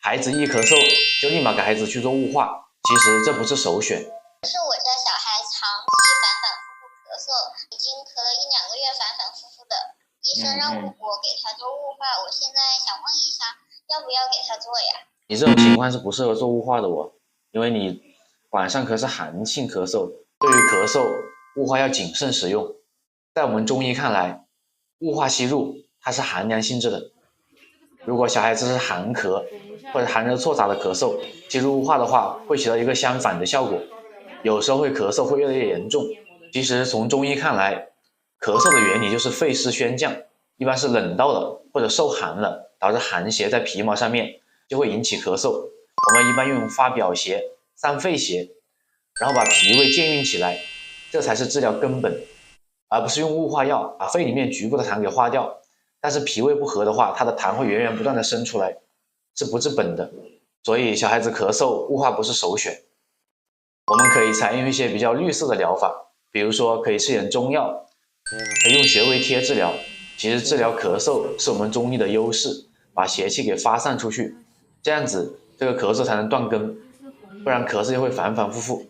孩子一咳嗽就立马给孩子去做雾化，其实这不是首选。是我家小孩长期反反复复咳嗽，已经咳了1-2个月，反反复复的。医生让我给他做雾化，我现在想问一下，要不要给他做呀？你这种情况是不适合做雾化的哦，因为你晚上咳是寒性咳嗽，对于咳嗽，雾化要谨慎使用。在我们中医看来，雾化吸入它是寒凉性质的。如果小孩子是寒咳或者寒热错杂的咳嗽，吸入雾化的话，会起到一个相反的效果，有时候会咳嗽会越来越严重。其实从中医看来，咳嗽的原理就是肺湿宣降，一般是冷到了或者受寒了，导致寒邪在皮毛上面，就会引起咳嗽。我们一般用发表邪、散肺邪，然后把脾胃健运起来，这才是治疗根本，而不是用雾化药把肺里面局部的痰给化掉。但是脾胃不和的话，它的痰会源源不断的生出来，是不治本的。所以小孩子咳嗽，雾化不是首选。我们可以采用一些比较绿色的疗法，比如说可以吃点中药，可以用穴位贴治疗。其实治疗咳嗽是我们中医的优势，把邪气给发散出去，这样子这个咳嗽才能断根，不然咳嗽就会反反复复。